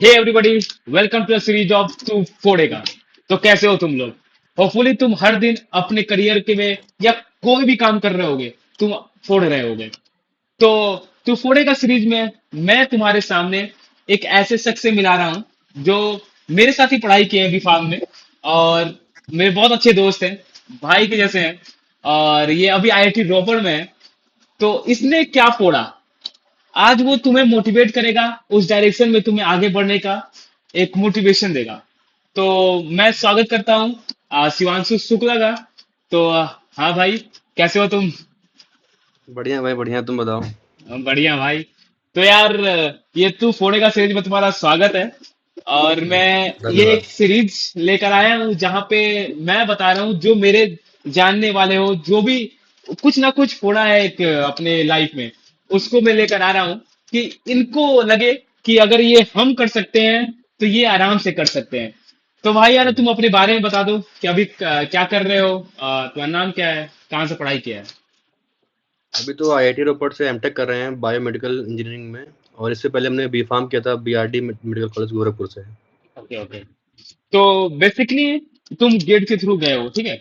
Hey everybody, welcome to the series of तू फोड़ेगा। तो कैसे हो तुम लोग? होपफुली तुम हर दिन अपने करियर के में या कोई भी काम कर रहे होगे, तुम फोड़ रहे होगे। तो तू फोड़ेगा सीरीज में मैं तुम्हारे सामने एक ऐसे शख्स से मिला रहा हूं जो मेरे साथ ही पढ़ाई किए हैं बी फार्म में, और मेरे बहुत अच्छे दोस्त हैं, भाई के जैसे हैं। और ये अभी आईआईटी रोपड़ में है। तो इसने क्या फोड़ा, आज वो तुम्हें मोटिवेट करेगा, उस डायरेक्शन में तुम्हें आगे बढ़ने का एक मोटिवेशन देगा। तो मैं स्वागत करता हूँ शिवांशु शुक्ला का। तो हाँ भाई, कैसे हो तुम? बढ़िया भाई बढ़िया। तुम बताओ। बढ़िया भाई। तो यार, ये तू फोड़े का सीरीज में तुम्हारा स्वागत है। और मैं ये एक धन्यवाद। सीरीज लेकर आया हूँ जहाँ पे मैं बता रहा हूँ जो मेरे जानने वाले हो, जो भी कुछ ना कुछ फोड़ा है एक अपने लाइफ में, उसको मैं लेकर आ रहा हूँ कि इनको लगे कि अगर ये हम कर सकते हैं तो ये आराम से कर सकते हैं। तो भाई यार, तुम अपने बारे में बता दो कि अभी क्या कर रहे हो, तुम्हारा नाम क्या है, कहाँ से पढ़ाई किया है? अभी तो आईआईटी रोपड़ से एमटेक कर रहे हैं बायोमेडिकल इंजीनियरिंग में। और इससे पहले हमने बी फार्म किया था बीआरडी मेडिकल कॉलेज गोरखपुर से। Okay okay. तो बेसिकली तुम गेट के थ्रू गए हो, ठीक है।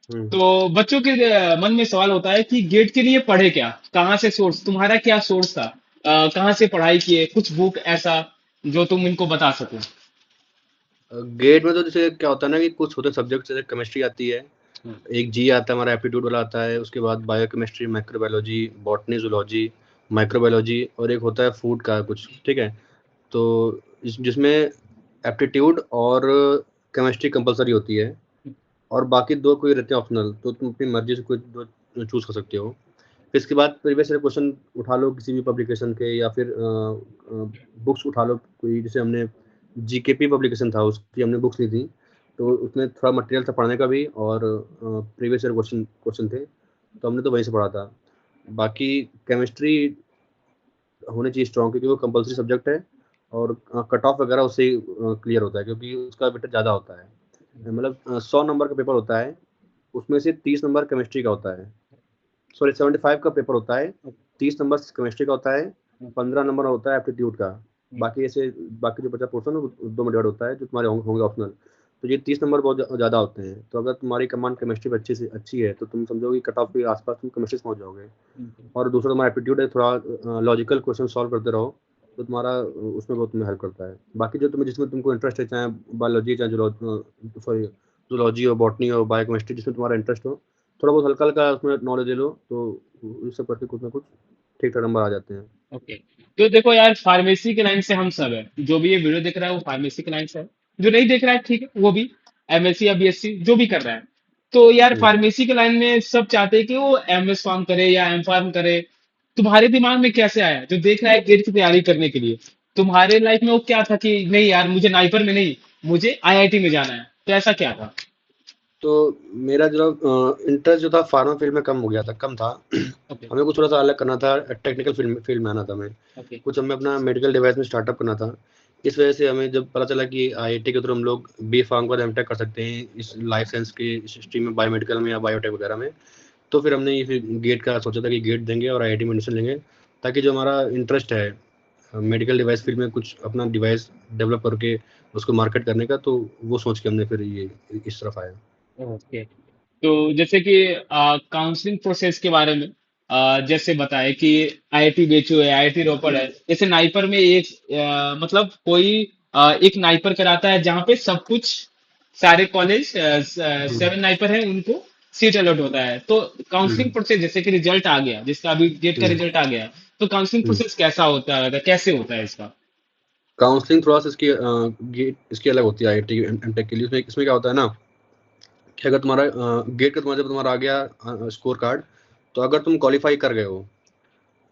हम्म। तो बच्चों के मन में सवाल होता है कि गेट के लिए पढ़े क्या, कहाँ से सोर्स, तुम्हारा क्या सोर्स था, कहाँ से पढ़ाई किए, कुछ बुक ऐसा जो तुम इनको बता सको। गेट में तो जैसे क्या होता है ना कि कुछ होते सब्जेक्ट, जैसे केमिस्ट्री आती है, हम्म, एक जी आता है हमारा एप्टीट्यूड वाला आता है, उसके बाद biochemistry, microbiology, botany, zoology, microbiology, और एक होता है फूड का कुछ, ठीक है। तो जिसमें एप्टीट्यूड और केमिस्ट्री कंपलसरी होती है, और बाकी दो कोई रहते हैं ऑप्शनल, तो तुम अपनी मर्जी से कोई दो चूज कर सकते हो। फिर इसके बाद प्रीवियस ईयर क्वेश्चन उठा लो किसी भी पब्लिकेशन के, या फिर बुक्स उठा लो कोई, जैसे हमने जीकेपी पब्लिकेशन था उसकी हमने बुक्स ली थी। तो उसमें थोड़ा मटेरियल था पढ़ने का भी, और प्रीवियस ईयर क्वेश्चन क्वेश्चन थे, तो हमने तो वहीं से पढ़ा था। बाकी केमिस्ट्री होनी चाहिए स्ट्रॉन्ग, क्योंकि वो कंपलसरी सब्जेक्ट है, और कट ऑफ वगैरह उससे क्लियर होता है, क्योंकि उसका वेटेज ज़्यादा होता है। मतलब 100 नंबर का पेपर होता है, उसमें से 30 नंबर केमिस्ट्री का होता है। सॉरी, 75 का पेपर होता है, 30 नंबर केमिस्ट्री का होता है, 15 नंबर होता है एप्टीट्यूड का। बाकी ऐसे बाकी जो बचा पोर्सन है वो दो में डिवाइड होता है, जो तुम्हारे होंगे होंगे ऑप्शनल। तो ये 30 नंबर बहुत ज़्यादा होते हैं, तो अगर तुम्हारी कमांड केमिस्ट्री में अच्छी है, तो तुम समझो कि कट ऑफ के आसपास तुम केमिस्ट्री से पहुंच जाओगे। और दूसरा तुम्हारा एप्टीट्यूड है, थोड़ा लॉजिकल क्वेश्चन सॉल्व करते रहो, तो तुम्हारा उसमें बहुत तुम्हें हेल्प करता है। बाकी जो तुम्हें जिसमें तुमको इंटरेस्ट है, चाहे बायोलॉजी, चाहे सॉरी जूलॉजी हो, बॉटनी हो, बायोकेमिस्ट्री, जिसमें तुम्हारा इंटरेस्ट हो, थोड़ा बहुत हल्का हल्का उसमें नॉलेज ले लो, तो ये सब करके कुछ ना कुछ ठीक ठाक नंबर आ जाते हैं। ओके। तो देखो यार, फार्मेसी के लाइन से हम सब है, जो भी ये वीडियो देख रहा है वो फार्मेसी के लाइन से है। जो नहीं देख रहा है ठीक है, वो भी एमएससी या बीएससी जो भी कर रहा है। तो यार, हम्म। फार्मेसी के लाइन में सब चाहते हैं कि वो एमएस फार्म करे या एम फार्म करे। तुम्हारे दिमाग में कैसे आया, जो देख रहा है गेट की तैयारी करने के लिए, तुम्हारे लाइफ में वो क्या था कि नहीं यार, मुझे नाइपर में नहीं, मुझे आईआईटी में जाना है, तो ऐसा क्या था? तो मेरा जो इंटरेस्ट जो था फार्मा फील्ड में कम हो गया था, कम था। ओके हमें कुछ थोड़ा सा अलग करना था, टेक्निकल फील्ड फील्ड में आना था हमें। ओके। कुछ हमें अपना मेडिकल डिवाइस में स्टार्टअप करना था। इस वजह से हमें जब पता चला कि आईआईटी के थ्रू हम लोग बी फार्म का एमटेक कर सकते हैं इस लाइफ साइंस की स्ट्रीम में, बायोमेडिकल में या बायोटेक वगैरह में, तो फिर हमने ये फिर गेट का सोचा था कि गेट देंगे और आईआईटी में एडमिशन लेंगे, ताकि जो हमारा इंटरेस्ट है मेडिकल डिवाइस फील्ड में कुछ अपना डिवाइस डेवलप करके उसको मार्केट करने का, तो वो सोच के हमने फिर ये इस तरफ आया। ओके। तो जैसे कि काउंसलिंग प्रोसेस के बारे में, जैसे बताए कि आईआईटी बेचू है, आईआईटी रोपड़ है, जैसे नाइपर में एक मतलब कोई एक नाइपर कराता है जहाँ पे सब कुछ, सारे कॉलेज, हम्म। 7 नाइपर है उनको सीट अलॉट होता है। तो काउंसलिंग हम्म। प्रोसेस, जैसे कि रिजल्ट आ गया, जिसका अभी गेट का हम्म। रिजल्ट आ गया, तो काउंसलिंग हम्म। प्रोसेस कैसा होता है, कैसे होता है इसका? काउंसलिंग थोड़ा सा इसकी अलग होती है आईआईटी एमटेक के लिए। इसमें क्या होता है ना कि अगर तुम्हारा गेट का तुम्हारा जब तुम्हारा आ गया स्कोर कार्ड, तो अगर तुम क्वालिफाई कर गए हो,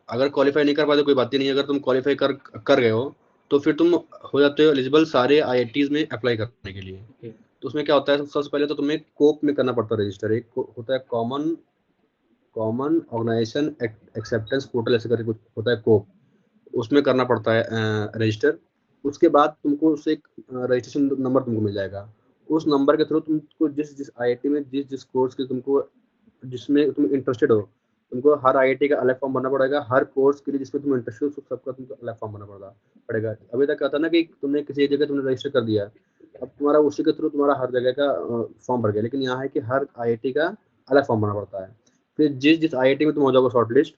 अगर क्वालिफाई नहीं कर पाते कोई बात ही नहीं, अगर तुम क्वालिफाई कर कर गए हो, तो फिर तुम हो जाते हो एलिजिबल सारे आईआईटीज में अप्लाई करने के लिए। ओके। तो उसमें क्या होता है, सबसे पहले तो तुम्हें कोप में करना पड़ता है रजिस्टर। एक होता है common common organisation acceptance portal, ऐसे करके कुछ होता है कोप, उसमें करना पड़ता है रजिस्टर। उसके बाद तुमको उससे एक रजिस्ट्रेशन नंबर तुमको मिल जाएगा। उस नंबर के थ्रू तुमको जिस जिस आईआईटी में जिस जिस कोर्स के तुमको जिसमें तुम इंटरेस्टेड हो, तुमको हर आईआईटी का अलग फॉर्म भरना पड़ेगा, हर कोर्स के लिए जिसमें तुम इंटरेस्टेड हो सबका तुमको अलग फॉर्म भरना पड़ेगा। अभी तक क्या था ना कि तुमने किसी एक जगह तुमने रजिस्टर कर दिया, अब तुम्हारा उसी के थ्रू तुम्हारा हर जगह का फॉर्म भर गया, लेकिन यहाँ है कि हर आईआईटी का अलग फॉर्म भरना पड़ता है। फिर जिस जिस आईआईटी में तुम हो जाओगे शॉर्टलिस्ट,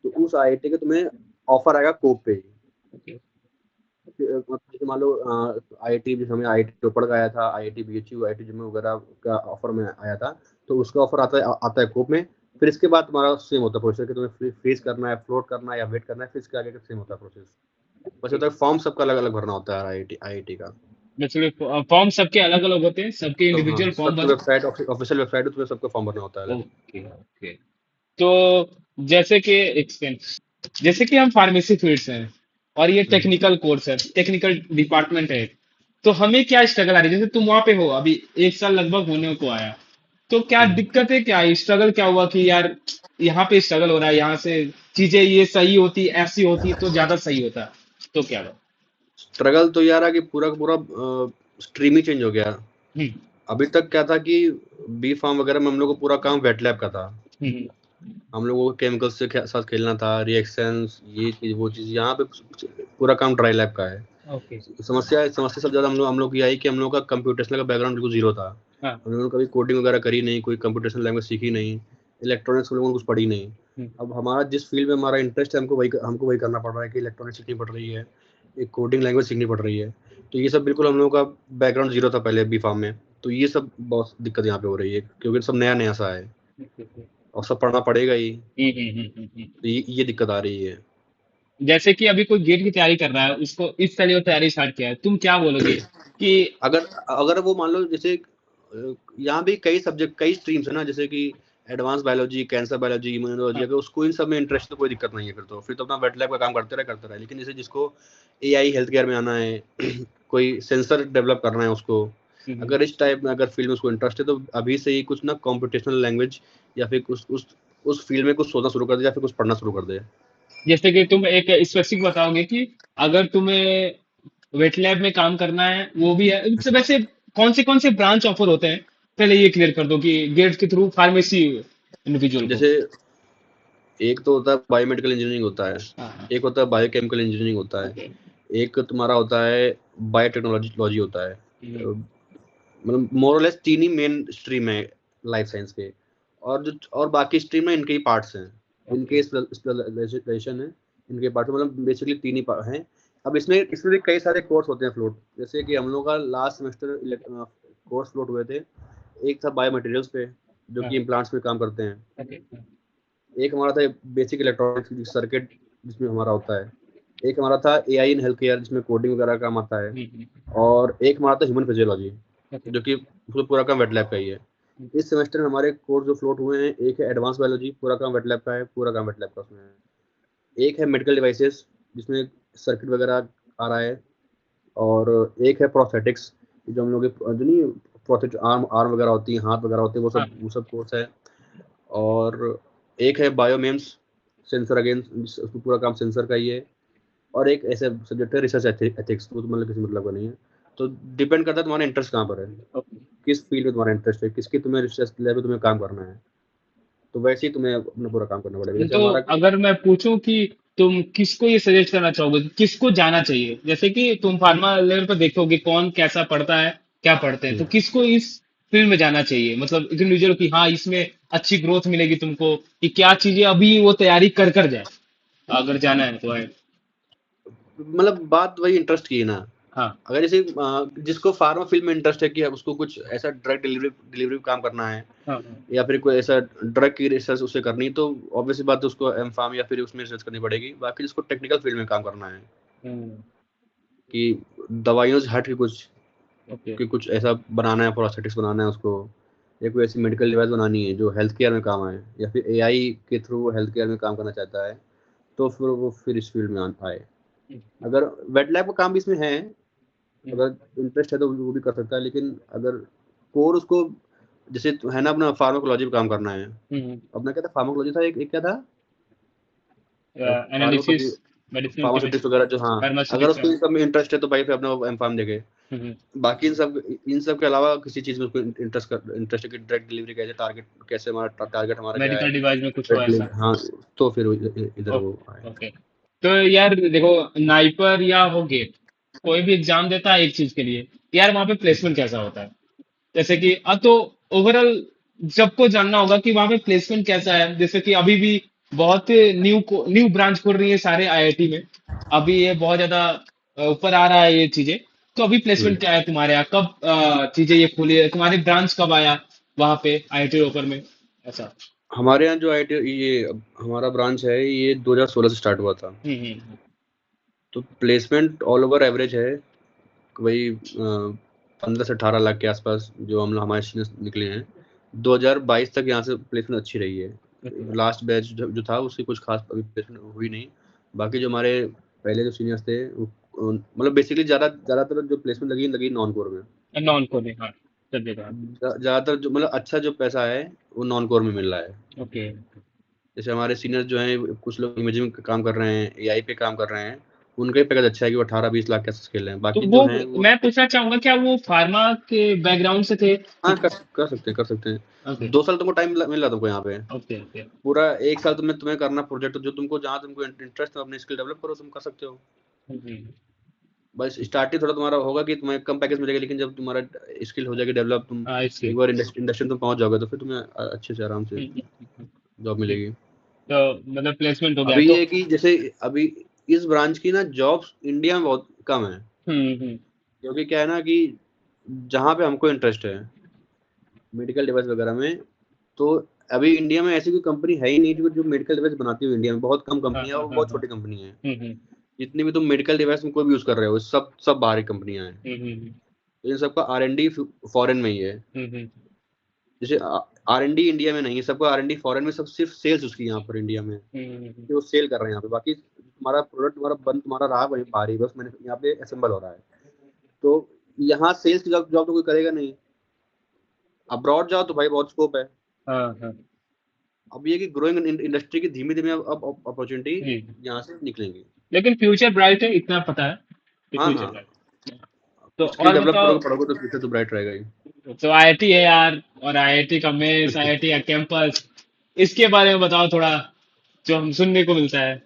तो उस आईआईटी का तुम्हें ऑफर आएगा कोप पे। जैसे मान लो आईआईटी, जैसे हमें आईआईटी रोपड़ का आया था, आईआईटी बीएचयू, आईआईटी जम्मू वगैरह का ऑफर में आया था, तो उसका ऑफर आता है कोप में। फिर इसके बाद तुम्हारा सेम होता है प्रोसेस कि तुम्हें फ्रीज करना है, फ्लोट करना है या वेट करना है, फिर इसके आगे का सेम होता है प्रोसेस। बस होता है फॉर्म सबका अलग अलग भरना होता है आईआईटी का। बेसिकली फॉर्म सबके अलग अलग होते हैं, सबके तो हाँ, इंडिविजुअल फॉर्म सबकी भर। वेबसाइट, ऑफिशियल वेबसाइट है, तुम्हें सबका फॉर्म भरना होता है अलग। Okay okay. तो जैसे कि जैसे कि हम फार्मेसी फील्ड से हैं और ये हम्म, टेक्निकल कोर्स है, टेक्निकल डिपार्टमेंट है, तो हमें क्या स्ट्रगल आ रही है? जैसे तुम वहां पे हो अभी, 1 साल लगभग होने को आया, तो क्या हम्म। दिक्कत है, क्या स्ट्रगल क्या हुआ कि यार यहाँ पे स्ट्रगल हो रहा है, यहाँ से चीजें ये सही होती ऐसी होती तो ज्यादा सही होता, तो क्या हुआ? स्ट्रगल तो यार है कि पूरा का पूरा स्ट्रीम ही चेंज हो गया। हम्म अभी तक क्या था कि बी फार्म वगैरह में हम लोग को पूरा काम वेट लैब का था। हम्म। हम लोगों को केमिकल्स से साथ खेलना था, रिएक्शंस, ये चीज वो चीज। यहाँ पे पूरा काम ड्राई लैब का है। ओके। समस्या समस्या सबसे ज्यादा हम लोग की आई कि हम लोग का कंप्यूटेशनल का बैकग्राउंड बिल्कुल जीरो था। हाँ। हम लोगों ने कभी कोडिंग वगैरह करी नहीं, कोई कंप्यूटेशनल लैंग्वेज सीखी नहीं, इलेक्ट्रॉनिक्स हम लोगों ने कुछ पढ़ी नहीं। हम्म, अब हमारा जिस फील्ड में हमारा इंटरेस्ट है, हमको वही करना पड़ रहा है कि इलेक्ट्रॉनिक्स सीखनी पड़ रही है, एक कोडिंग लैंग्वेज सीखनी पड़ रही है। तो ये सब बिल्कुल हम लोगों का बैकग्राउंड जीरो था पहले बी फार्म में। तो ये सब बहुत दिक्कत यहाँ पे हो रही है, क्योंकि सब नया नया सा है ओके, ओके। और सब पढ़ना पड़ेगा ही। हम्म। तो ये दिक्कत आ रही है। जैसे कि अभी कोई गेट की तैयारी कर रहा है, उसको इस तरह तैयारी स्टार्ट किया है, तुम क्या बोलोगे कि अगर अगर वो मान लो जैसे यहाँ भी कई सब्जेक्ट, कई स्ट्रीम्स है ना, जैसे कि advance biology, cancer biology, immunology, हाँ, अगर उसको इन सब में इंटरेस्ट तो कोई दिक्कत नहीं है। फिर तो अपना वेट लैब का काम करते रहे। लेकिन जैसे जिसको एआई हेल्थ केयर में आना है कोई सेंसर डेवलप करना है उसको, हम्म। अगर इस टाइप में अगर फील्ड में उसको इंटरेस्ट है, तो अभी से ही कुछ ना कॉम्पिटिशनल लैंग्वेज या फिर उस फील्ड में कुछ सोचना शुरू कर दे या फिर कुछ पढ़ना शुरू कर दे। जैसे कि तुम एक स्पेसिफिक बताओगे कि अगर तुम्हें वेट लैब में काम करना है, वो भी है तो वैसे कौन से ब्रांच ऑफर होते हैं, पहले ये क्लियर कर दो कि गेट्स के थ्रू फार्मेसी इंडिविजुअल को। जैसे एक तो होता है बायोमेडिकल इंजीनियरिंग होता है, हाँ हाँ। एक होता है बायोकेमिकल इंजीनियरिंग होता है, ओके। एक तुम्हारा होता है बायोटेक्नोलॉजी होता है। हम्म, मतलब मोरलेस तीन ही मेन स्ट्रीम है लाइफ साइंस के। और बाकी स्ट्रीम में इनके ही पार्ट्स हैं, ओके। इनके स्पेशलाइजेशन है, इनके पार्ट मतलब बेसिकली तीन ही हैं। अब इसमें भी कई सारे कोर्स होते हैं फ्लोट, जैसे कि हम लोग का लास्ट सेमेस्टर कोर्स फ्लोट हुए थे। एक था बायो मटेरियल्स पे, जो हाँ। कि इम्प्लांट्स में काम करते हैं। ओके। एक हमारा था बेसिक इलेक्ट्रॉनिक्स सर्किट, जिसमें हमारा होता है। एक हमारा था एआई इन हेल्थ केयर, जिसमें कोडिंग वगैरह काम आता है। और एक हमारा था ह्यूमन फिजियोलॉजी, ओके। जो कि पूरा काम वेट लैब का ही है। इस सेमेस्टर में हमारे कोर्स जो फ्लोट हुए हैं, एक है एडवांस बायोलॉजी, पूरा काम वेट लैब का है, पूरा काम वेट लैब का उसमें है। एक है मेडिकल डिवाइसेस, जिसमें सर्किट वगैरह आ रहा है। और एक है प्रोस्थेटिक्स, जो हम लोग जो नहीं प्रोस्थेटिक आर्म आर्म वगैरह होती है, हाथ वगैरह होते हैं, हाँ। वो सब कोर्स है। और एक है बायोमेम्स, सेंसर अगेन, उसमें पूरा काम सेंसर का ही है। और एक ऐसे सब्जेक्ट है रिसर्च एथिक्स, वो तो मतलब किसी मतलब का नहीं है। तो डिपेंड करता है तुम्हारा इंटरेस्ट कहाँ पर है, ओके। किस फील्ड में तुम्हारा इंटरेस्ट है, किसकी तुम्हें रिसर्च लैब में तुम्हें काम करना है। तो वैसे ही तुम्हें अपना पूरा काम करना पड़ेगा। जैसे तो हमारा अगर मैं पूछूं कि तुम किसको ये सजेस्ट करना चाहोगे, किसको जाना चाहिए, जैसे कि तुम फार्मा लेवल पर देखोगे कौन कैसा पढ़ता है, क्या पढ़ते हैं, तो किसको इस फील्ड में जाना चाहिए, मतलब एक इंडिविजुअल की हाँ इसमें अच्छी ग्रोथ मिलेगी तुमको, कि क्या चीजें अभी वो तैयारी कर जाए अगर जाना है तो है। मतलब बात वही इंटरेस्ट की है ना। हाँ। अगर जैसे जिसको फार्मा फील्ड में इंटरेस्ट है कि अब उसको कुछ ऐसा ड्रग डिलीवरी काम करना है, हाँ हाँ। या फिर कोई ऐसा ड्रग की रिसर्च उसे करनी, तो ऑब्वियसली बात है उसको एम फार्म या फिर उसमें रिसर्च करनी पड़ेगी। बाकी जिसको टेक्निकल फील्ड में काम करना है हम्म। कि दवाइयों से हट के ओके। कुछ ऐसा बनाना है, प्रोस्थेटिक्स बनाना है उसको, या कोई ऐसी मेडिकल डिवाइस बनानी है जो हेल्थ केयर में काम आए, या फिर एआई के थ्रू हेल्थ केयर में काम करना चाहता है, तो फिर इस फील्ड में आए। अगर वेट लैब का काम भी इसमें है, अगर इंटरेस्ट है तो वो भी कर सकता है। लेकिन अगर कोर उसको जैसे है ना, अपना फार्माकोलॉजी पे काम करना है, अपना क्या था फार्माकोलॉजी था, एक क्या था analysis, pharmacology, medicinal pharmaceutics chemistry, वगैरह जो, हाँ। अगर फार्मास्यूटिक्स। उसको इन सब में इंटरेस्ट है तो भाई फिर अपना एम फार्म देखे। हम्म। बाकी इन सब के अलावा किसी चीज़ में उसको इंटरेस्ट है कि डायरेक्ट डिलीवरी कैसे, टारगेट कैसे, हमारा टारगेट हमारा क्या है, मेडिकल डिवाइस में कुछ हो डायरेक्ट ऐसा। डिलीवरी, हाँ, तो फिर वो इधर वो आए। ओके। तो यार देखो, नाइपर या हो गेट, कोई भी एग्जाम देता है एक चीज के लिए, यार वहां पे प्लेसमेंट कैसा होता है? जैसे कि अब तो ओवरऑल सबको जानना होगा कि वहां पे प्लेसमेंट कैसा है। जैसे कि अभी भी बहुत न्यू ब्रांच खुल रही है सारे आईआईटी में, अभी ये बहुत ज्यादा ऊपर आ रहा है ये चीजें। तो अभी हुँ। प्लेसमेंट क्या है तुम्हारे यहाँ? कब चीजें ये खुली है? तुम्हारी ब्रांच कब आया वहां पे आईआईटी रोपर में ऐसा? हमारे यहाँ जो आईटी ये हमारा ब्रांच है, ये 2016 से स्टार्ट हुआ था। हम्म। तो प्लेसमेंट ऑल ओवर एवरेज है, वही 15 से 18 लाख के आसपास जो हम लोग हमारे सीनियर्स निकले हैं। 2022 तक यहाँ से प्लेसमेंट अच्छी रही है। लास्ट बैच जो था उसकी कुछ खास अभी प्लेसमेंट हुई नहीं। बाकी जो हमारे पहले जो सीनियर्स थे मतलब बेसिकली ज़्यादातर जो प्लेसमेंट लगी लगी नॉन कोर में। नॉन कोडिंग, हाँ, सब जगह। ज़्यादातर जो मतलब अच्छा जो पैसा है वो नॉन कोर में मिल रहा है। ओके। जैसे हमारे सीनियर्स जो हैं, कुछ लोग इमेजिंग का काम कर रहे हैं, एआई पे काम कर रहे हैं, उनका ही पैकेज अच्छा है कि वो 18-20 लाख के आसपास खेल रहे हैं। तो बाकी वो जो हैं वो मैं पूछना चाहूंगा, क्या वो फार्मा के बैकग्राउंड से थे हाँ, कि? कर सकते हैं। ओके 2 साल तुमको टाइम मिल रहा है तुमको यहाँ पे। Okay okay. पूरा 1 साल तुम्हें करना प्रोजेक्ट जो तुमको, जहाँ तुमको इंटरेस्ट है, अपनी स्किल डेवलप करो, तुम कर सकते हो। बस स्टार्टिंग थोड़ा तुम्हारा होगा कि तुम्हें कम पैकेज मिलेगा, लेकिन जब तुम्हारा स्किल हो जाएगी डेवलप, तुम हाँ, इसकी। एक बार इंडस्ट्री में पहुँच जाओगे, तो फिर तुम्हें अच्छे से आराम से जॉब मिलेगी। तो मतलब प्लेसमेंट हो गया अभी तो? ये है कि जैसे अभी इस ब्रांच की ना जॉब्स इंडिया में बहुत कम है। हम्म। क्योंकि क्या है ना कि जहाँ पे हमको इंटरेस्ट है मेडिकल डिवाइस वगैरह में, तो अभी इंडिया में ऐसी कोई कंपनी है ही नहीं जो मेडिकल डिवाइस बनाती हो। इंडिया में बहुत कम हाँ कंपनी है हाँ और हाँ बहुत हाँ। छोटी कंपनी है। हम्म। जितनी भी तुम मेडिकल डिवाइस में कोई भी यूज़ कर रहे हो, सब बाहरी कंपनियाँ हैं। हम्म। तो इन सबका आर-एन-डी फॉरेन में ही है। हम्म। जैसे आर-एन-डी इंडिया में नहीं है, सबका आर-एन-डी फॉरेन में, सब सिर्फ सेल्स उसकी यहाँ पर इंडिया में, हम्म। कि वो सेल कर रहे हैं यहाँ पे। बाकी तुम्हारा प्रोडक्ट तुम्हारा बन तुम्हारा रहा वहीं बाहर ही, बस मैंने यहाँ पे असेंबल हो रहा है। तो यहाँ सेल्स की जॉब जॉब तो कोई करेगा नहीं। अब्रॉड जाओ तो भाई बहुत स्कोप है। हाँ हाँ। अब ये कि ग्रोइंग इंडस्ट्री की धीमे-धीमे अब अपॉर्च्युनिटी हम्म। यहाँ से निकलेंगी। लेकिन फ्यूचर ब्राइट है, इतना पता है कि हाँ, फ्यूचर हाँ। ब्राइट। तो स्किल और डेवलप बताओ। करोगे, पढ़ोगे तो फ्यूचर तो ब्राइट रहेगा ही। तो आईआईटी है यार, और आईआईटी का मेस, आईआईटी का कैंपस, इसके बारे में बताओ थोड़ा, जो हम सुनने को मिलता है।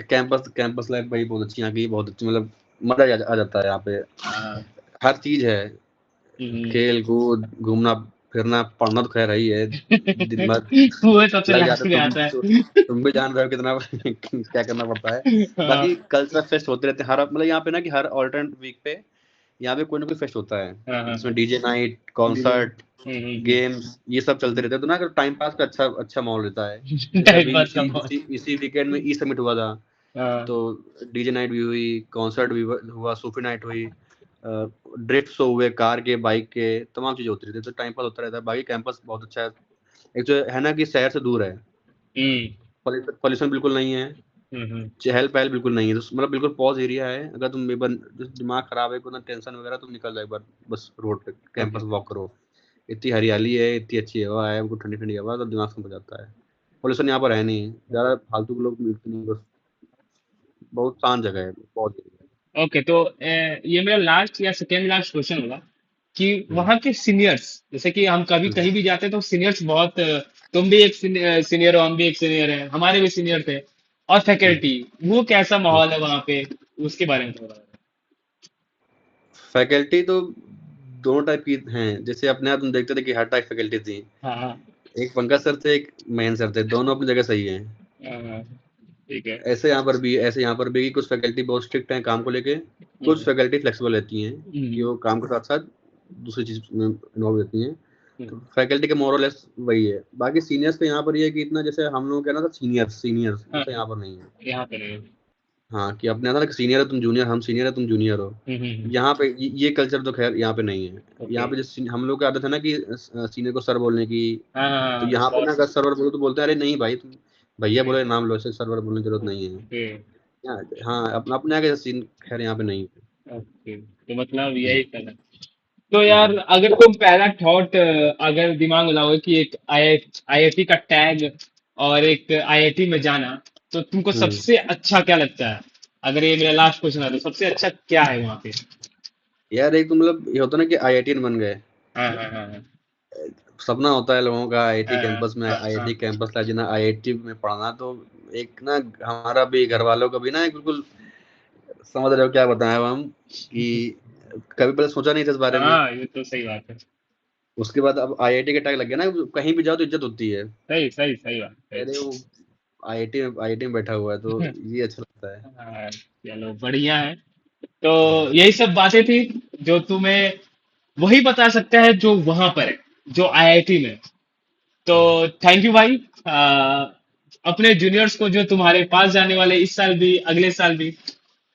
कैंपस कैंपस लाइफ भाई बहुत अच्छी यहाँ की, बहुत अच्छी, मतलब मज़ा आ जाता है यहाँ पे। हाँ। हर चीज़ है, हम्म। खेल-कूद, घूमना-फिरना, पढ़ना तो खैर है ही है, दिन भर वो सबसे लग जाता लास्ट है। में आता है। तुम भी जान रहे हो कितना क्या करना पड़ता है। बाकी हाँ कल्चरल फेस्ट होते रहते हैं, हर मतलब यहाँ पे ना कि हर अल्टरनेट वीक पे यहाँ पे कोई ना कोई फेस्ट होता है, हाँ हाँ जिसमें हाँ। DJ night, DJ. Concert, games, ये सब चलते रहते हैं। तो ना टाइम पास का अच्छा अच्छा माहौल रहता है। जैसे टाइम अभी पास का इसी बहुत। इसी इसी वीकेंड में ई समिट हुआ था, हाँ तो डीजे नाइट भी हुई, कॉन्सर्ट भी हुआ, सूफी नाइट हुई, ड्रिफ्ट शो हुए, कार के, बाइक के, तमाम चीज़ें होती रहती है। तो टाइम पास होता रहता है। बाकी कैंपस बहुत अच्छा है। एक जो है ना कि शहर से दूर है, हम्म पॉल्यूशन बिल्कुल नहीं है, हम्म। चहल-पहल बिल्कुल नहीं है। तो मतलब बिल्कुल पॉज़ एरिया है। अगर तुम एक बार दिमाग खराब है, कोई ना टेंशन वगैरह, तुम निकल जाओ एक बार बस रोड पे, ओके। कैंपस वॉक करो। इतनी हरियाली है, इतनी अच्छी हवा है, बिल्कुल ठंडी-ठंडी हवा, तो दिमाग शांत हो जाता है। पॉल्यूशन यहाँ पर है नहीं, ज़्यादा फालतू के लोग मिलते नहीं, बस बहुत शांत जगह है, पॉज़ एरिया ओके, तो ये मेरा लास्ट या सेकेंड लास्ट क्वेश्चन होगा कि है। वहाँ के सीनियर्स, जैसे कि हम कभी हुँ। कहीं भी जाते हैं तो सीनियर्स बहुत तुम भी एक सीनियर हो, हम भी एक सीनियर है, हमारे भी सीनियर थे, और हुँ, फैकल्टी, वो कैसा हुँ। माहौल है वहाँ पे, उसके बारे में थोड़ा बताओ। फैकल्टी तो दोनों टाइप की हैं। जैसे अपने यहाँ तुम देखते थे कि हर टाइप फैकल्टी थी। हाँ हाँ एक पंकज सर थे, एक महेंद्र सर थे, दोनों अपनी जगह सही हैं। हाँ हाँ, ठीक है। ऐसे यहाँ पर भी कि कुछ फैकल्टी बहुत स्ट्रिक्ट हैं काम को लेके, कुछ हम्म फैकल्टी फ्लेक्सिबल रहती हैं कि हम्म वो काम के साथ-साथ दूसरी चीज़ में इन्वॉल्व रहती हैं। तो हम्म। फैकल्टी का मोर और लेस वही है। बाकी सीनियर्स का यहाँ पर ये है कि इतना, जैसे हम लोग क्या ना था, सीनियर्स सीनियर्स हाँ ऐसा हाँ, यहाँ पर नहीं है। यहाँ पे नहीं। हाँ, कि अपने यहाँ था ना कि सीनियर है तुम जूनियर, हम सीनियर है तुम जूनियर हो। यहाँ पे ये कल्चर तो खैर यहाँ पे नहीं है। ओके। यहाँ पे जैसे हम लोग की आदत है ना कि सीनियर को सर बोलने की, हाँ हाँ तो हाँ, यहाँ पे ना बॉस। अगर सर-वर बोलो तो बोलते हैं, "अरे नहीं भाई, तुम भैया ओके बोलो या नाम लो, ऐसे सर-वर बोलने की ज़रूरत नहीं है।" ओके यहाँ हाँ, अपने यहाँ का सीन खैर यहाँ पे नहीं है। ओके, तो मतलब हुँ, यही था। तो हुँ, यार हुँ, अगर तुम पहला थॉट अगर दिमाग में लाओगे कि एक आईआईटी का टैग और एक आईआईटी में जाना, तो तुमको हुँ। सबसे अच्छा क्या लगता है? अगर ये मेरा लास्ट क्वेश्चन है तो सबसे अच्छा क्या है वहां पे? यार एक तो मतलब ये होता है ना कि आईआईटीएन बन गए, हाँ हाँ हाँ सपना होता है लोगों का आईआईटी हाँ कैंपस में, हाँ हाँ आईआईटी कैंपस ला जीना, आईआईटी में पढ़ना, तो एक ना हमारा भी घर वालों का भी ना एक बिल्कुल, समझ रहे हो क्या बताएं अब हम, कि कभी पहले सोचा नहीं था इस बारे में। हाँ, ये तो सही बात है। उसके बाद अब आईआईटी के टैग लग गया ना, कहीं भी जाओ तो इज्जत होती है। सही सही सही बात है। अरे वो आईआईटी में बैठा हुआ है, तो ये अच्छा लगता है। हाँ, चलो बढ़िया है। तो यही सब बातें थी जो तुम्हें वही बता सकता है जो वहां पर है, जो आईआईटी में। तो हाँ, थैंक यू भाई। अपने जूनियर्स को जो तुम्हारे पास जाने वाले इस साल भी अगले साल भी,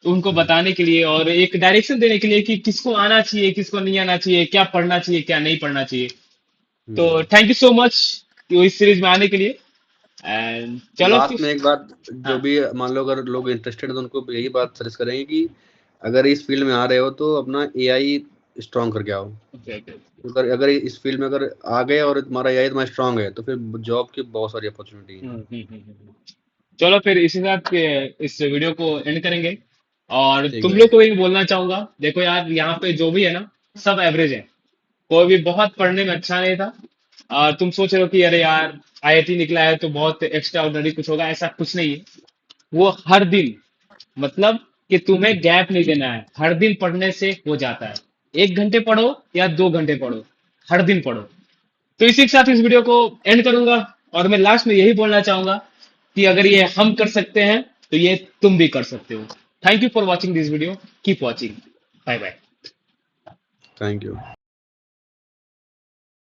उनको हाँ, बताने के लिए और एक डायरेक्शन देने के लिए कि किसको आना चाहिए किसको नहीं आना चाहिए, क्या पढ़ना चाहिए क्या नहीं पढ़ना चाहिए। तो हम्म। थैंक यू सो मच इस सीरीज में आने के लिए। एंड चलो लास्ट फिर। में एक बात, जो हाँ। भी मान लो अगर लोग इंटरेस्टेड है तो उनको यही बात सजेस्ट करेंगे कि अगर इस फील्ड में आ रहे हो तो अपना एआई स्ट्रॉन्ग करके आओ। Okay okay. अगर अगर इस फील्ड में अगर आ गए और तुम्हारा एआई तुम्हारा स्ट्रॉन्ग है, तो फिर जॉब की बहुत सारी अपॉर्चुनिटी है। चलो फिर इसी साथ इस वीडियो को एंड करेंगे। और ठीक तुम है लोग भाई। को भी बोलना चाहूंगा, देखो यार यहाँ पे जो भी है ना, सब एवरेज है। कोई भी बहुत पढ़ने में अच्छा नहीं था। और तुम सोच रहे हो कि अरे यार आईआईटी निकला है तो बहुत एक्स्ट्रा ऑर्डिनरी कुछ होगा, ऐसा कुछ नहीं है। वो हर दिन, मतलब कि तुम्हें गैप नहीं देना है, हर दिन पढ़ने से हो जाता है। 1 घंटे पढ़ो या 2 घंटे पढ़ो, हर दिन पढ़ो। तो इसी के साथ इस वीडियो को एंड करूंगा। और मैं लास्ट में यही बोलना चाहूंगा कि अगर ये हम कर सकते हैं तो ये तुम भी कर सकते हो। Thank you for watching this video, keep watching. Bye bye. Thank you.